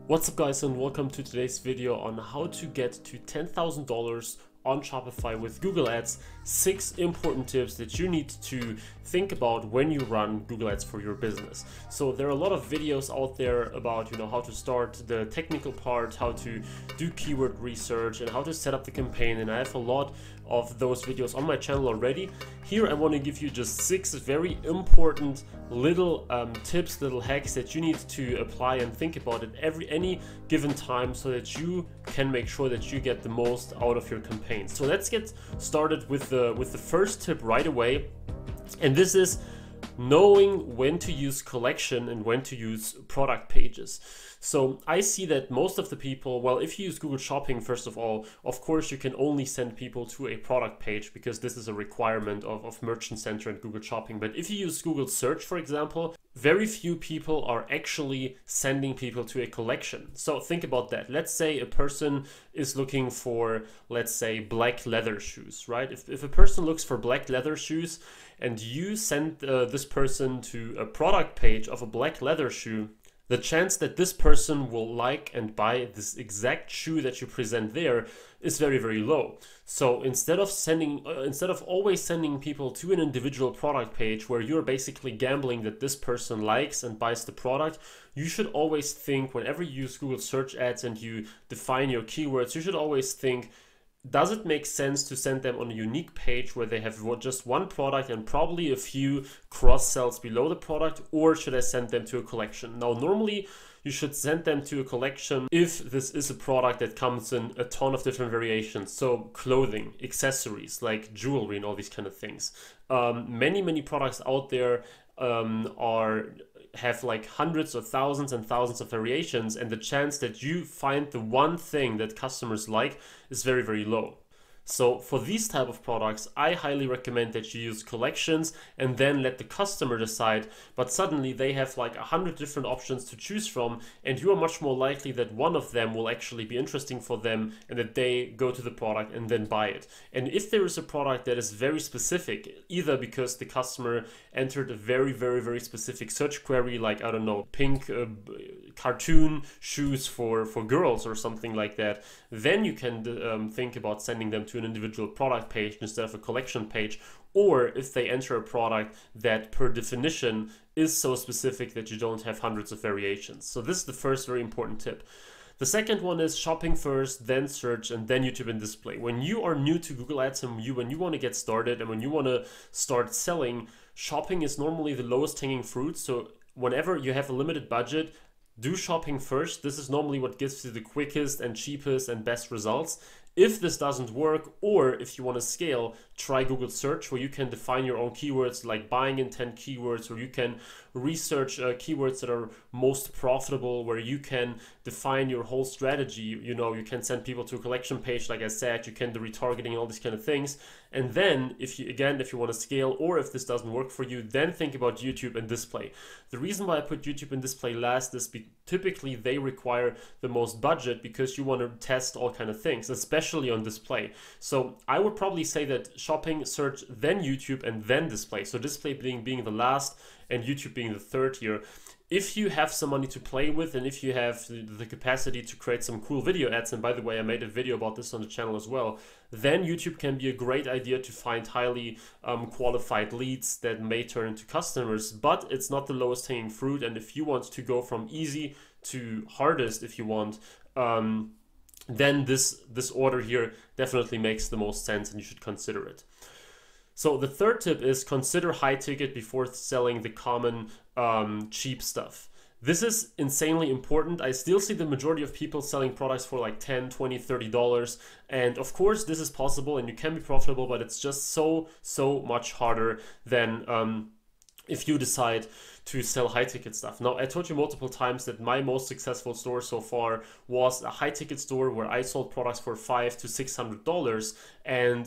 What's up guys, and welcome to today's video on how to get to $10,000 on Shopify with Google Ads. 6 important tips that you need to think about when you run Google Ads for your business. So there are a lot of videos out there about how to start the technical part, how to do keyword research, and how to set up the campaign, and I have a lot of those videos on my channel already. Here I want to give you just 6 very important little tips, little hacks that you need to apply and think about at any given time so that you can make sure that you get the most out of your campaign. So let's get started with the first tip right away, and this is knowing when to use collection and when to use product pages. So I see that most of the people, well, if you use Google Shopping, first of all, of course you can only send people to a product page because this is a requirement of Merchant Center and Google Shopping. But if you use Google Search, for example, very few people are actually sending people to a collection. So think about that. Let's say a person is looking for, let's say, black leather shoes, right? If a person looks for black leather shoes and you send this person to a product page of a black leather shoe, the chance that this person will like and buy this exact shoe that you present there is very, very low. So instead of always sending people to an individual product page where you're basically gambling that this person likes and buys the product, you should always think, whenever you use Google Search Ads and you define your keywords, you should always think, does it make sense to send them on a unique page where they have just one product and probably a few cross sells below the product, or should I send them to a collection? Now, normally you should send them to a collection if this is a product that comes in a ton of different variations. So clothing, accessories like jewelry and all these kind of things. Many products out there have like hundreds of thousands and thousands of variations, and the chance that you find the one thing that customers like is very, very low. So for these type of products, I highly recommend that you use collections and then let the customer decide, but suddenly they have like 100 different options to choose from, and you are much more likely that one of them will actually be interesting for them and that they go to the product and then buy it. And if there is a product that is very specific, either because the customer entered a very specific search query, like, I don't know, pink cartoon shoes for girls or something like that, then you can think about sending them to an individual product page instead of a collection page. Or if they enter a product that per definition is so specific that you don't have hundreds of variations. So this is the first very important tip. The second one is shopping first, then search, and then YouTube and display. When you are new to Google Ads and when you want to get started and when you want to start selling, shopping is normally the lowest hanging fruit. So whenever you have a limited budget, do shopping first. This is normally what gives you the quickest and cheapest and best results. If this doesn't work, or if you want to scale, try Google Search, where you can define your own keywords, like buying intent keywords, or you can research keywords that are most profitable, where you can define your whole strategy. You can send people to a collection page, like I said, you can do retargeting and all these kind of things. And then if you want to scale, or if this doesn't work for you, then think about YouTube and display. The reason why I put YouTube and display last is typically they require the most budget because you want to test all kind of things, especially on display. So I would probably say that shopping, search, then YouTube, and then display. So display being the last and YouTube being the third here. If you have some money to play with, and if you have the capacity to create some cool video ads, and by the way, I made a video about this on the channel as well, then YouTube can be a great idea to find highly qualified leads that may turn into customers, but it's not the lowest hanging fruit. And if you want to go from easy to hardest, if you want, then this order here definitely makes the most sense and you should consider it. So the third tip is consider high ticket before selling the common cheap stuff. This is insanely important. I still see the majority of people selling products for like $10, $20, $30. And of course this is possible and you can be profitable, but it's just so much harder than if you decide to sell high ticket stuff. Now, I told you multiple times that my most successful store so far was a high ticket store where I sold products for $500 to $600. And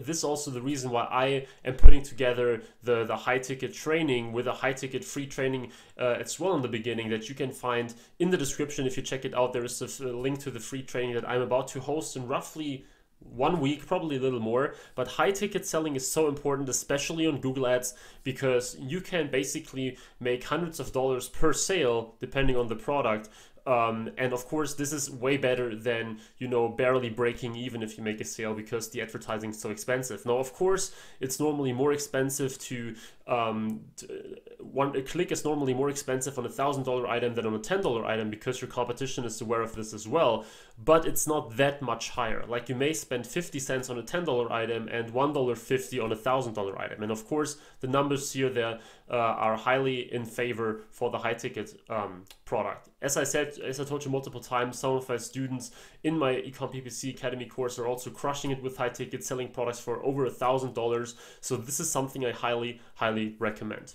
this is also the reason why I am putting together the high ticket training with a high ticket free training as well in the beginning that you can find in the description. If you check it out, there is a link to the free training that I'm about to host in roughly 1 week, probably a little more. But high ticket selling is so important, especially on Google Ads, because you can basically make hundreds of dollars per sale depending on the product And of course, this is way better than, barely breaking even if you make a sale, because the advertising is so expensive. Now, of course, it's normally more expensive a click is normally more expensive on $1,000 item than on a $10 item, because your competition is aware of this as well. But it's not that much higher. Like, you may spend 50 cents on a $10 item and $1.50 on a $1,000 item. And of course, the numbers here there are highly in favor for the high ticket product. As I told you multiple times, some of my students in my eCom PPC Academy course are also crushing it with high ticket, selling products for over $1,000. So this is something I highly recommend.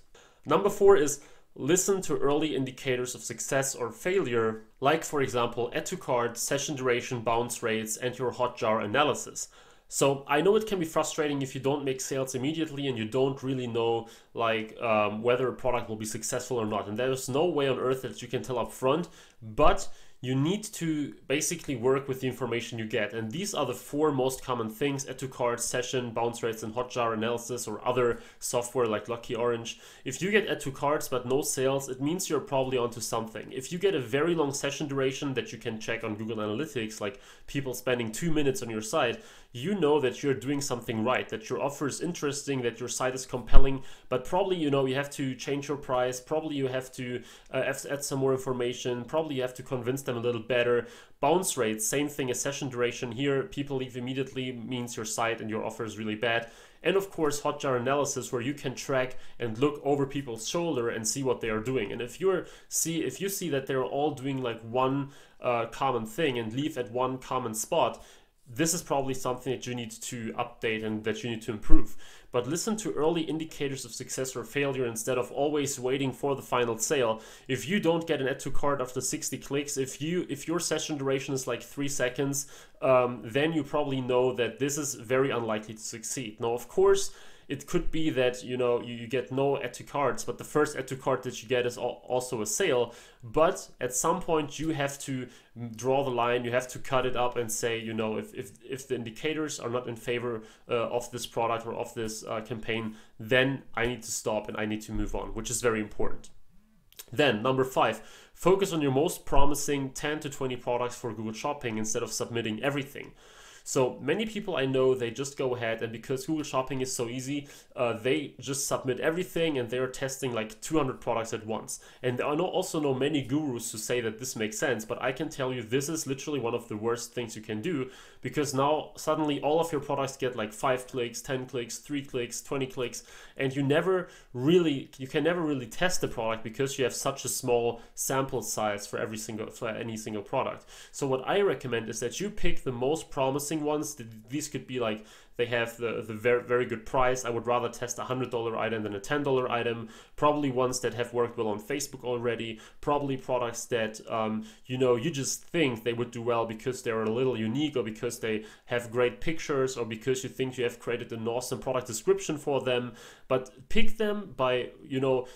Number 4 is listen to early indicators of success or failure, like, for example, add to cart, session duration, bounce rates, and your Hotjar analysis. So I know it can be frustrating if you don't make sales immediately and you don't really know whether a product will be successful or not. And there's no way on earth that you can tell up front, but you need to basically work with the information you get. And these are the 4 most common things: add to cart, session, bounce rates, and Hotjar analysis, or other software like Lucky Orange. If you get add to carts but no sales, it means you're probably onto something. If you get a very long session duration that you can check on Google Analytics, like people spending 2 minutes on your site, you know that you're doing something right, that your offer is interesting, that your site is compelling, but probably, you have to change your price, probably you have to add some more information, probably you have to convince them a little better. Bounce rate, same thing as session duration. Here, people leave immediately means your site and your offer is really bad. And of course, Hotjar analysis, where you can track and look over people's shoulder and see what they are doing. And if you see that they're all doing like one common thing and leave at one common spot, this is probably something that you need to update and that you need to improve. But listen to early indicators of success or failure instead of always waiting for the final sale. If you don't get an add to cart after 60 clicks, if your session duration is like 3 seconds, then you probably know that this is very unlikely to succeed. Now, of course, it could be that you get no add to carts, but the first add to cart that you get is also a sale. But at some point you have to draw the line, you have to cut it up and say, if the indicators are not in favor of this product or of this campaign, then I need to stop and I need to move on, which is very important. Then number 5, focus on your most promising 10 to 20 products for Google Shopping instead of submitting everything. So many people I know, they just go ahead, and because Google Shopping is so easy, they just submit everything and they're testing like 200 products at once. And I also know many gurus who say that this makes sense, but I can tell you this is literally one of the worst things you can do, because now suddenly all of your products get like 5 clicks, 10 clicks, 3 clicks, 20 clicks, and you can never really test the product because you have such a small sample size for any single product. So what I recommend is that you pick the most promising ones. These could be like, they have the very, very good price. I would rather test a $100 item than a $10 item. Probably ones that have worked well on Facebook already. Probably products that you just think they would do well because they're a little unique, or because they have great pictures, or because you think you have created an awesome product description for them. But pick them by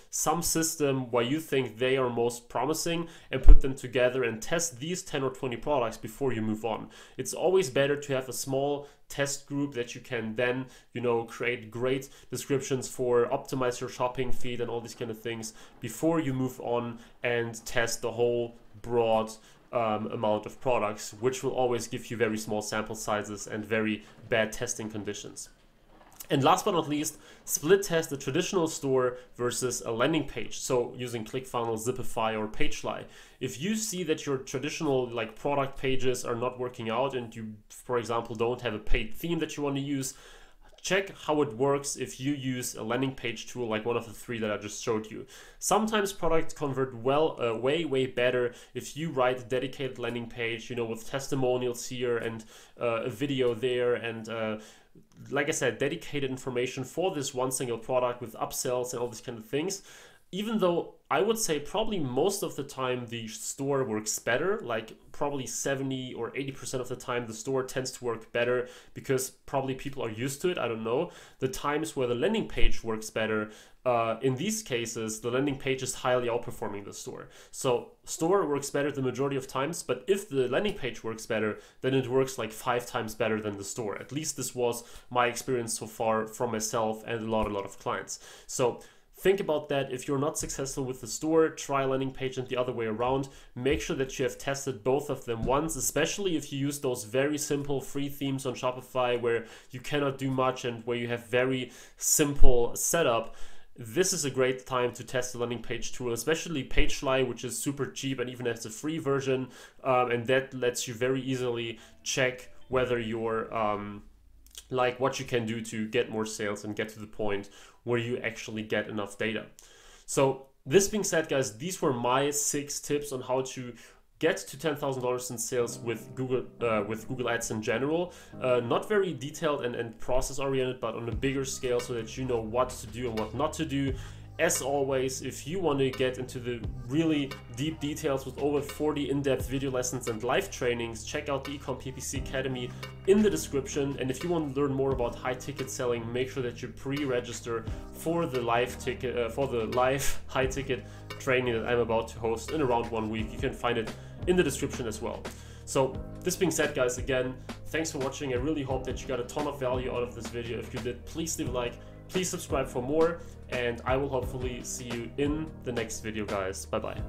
some system where you think they are most promising, and put them together and test these 10 or 20 products before you move on. It's always better to have a small test group that you can then create great descriptions for, optimize your shopping feed and all these kind of things before you move on and test the whole broad amount of products, which will always give you very small sample sizes and very bad testing conditions. And last but not least, split test a traditional store versus a landing page. So using ClickFunnels, Zipify, or Pagefly. If you see that your traditional product pages are not working out, and you, for example, don't have a paid theme that you want to use, check how it works if you use a landing page tool like one of the 3 that I just showed you. Sometimes products convert well, way better if you write a dedicated landing page, with testimonials here and a video there, and like I said, dedicated information for this one single product with upsells and all these kind of things. Even though I would say probably most of the time the store works better, like probably 70 or 80% of the time the store tends to work better because probably people are used to it, I don't know. The times where the landing page works better, in these cases, the landing page is highly outperforming the store. So store works better the majority of times, but if the landing page works better, then it works like 5 times better than the store. At least this was my experience so far from myself and a lot of clients. So think about that. If you're not successful with the store, try landing page and the other way around. Make sure that you have tested both of them once, especially if you use those very simple free themes on Shopify where you cannot do much and where you have very simple setup. This is a great time to test the landing page tool, especially Pagefly, which is super cheap and even has a free version, and that lets you very easily check whether you're like what you can do to get more sales and get to the point where you actually get enough data. So this being said, guys, these were my 6 tips on how to get to $10,000 in sales with Google Ads in general. Not very detailed and process oriented, but on a bigger scale so that you know what to do and what not to do. As always, if you want to get into the really deep details with over 40 in-depth video lessons and live trainings, check out the eCom PPC Academy in the description. And if you want to learn more about high-ticket selling, make sure that you pre-register for the live high-ticket training that I'm about to host in around 1 week. You can find it in the description as well. So this being said, guys, again, thanks for watching. I really hope that you got a ton of value out of this video. If you did, please leave a like, please subscribe for more, and I will hopefully see you in the next video, guys. Bye bye.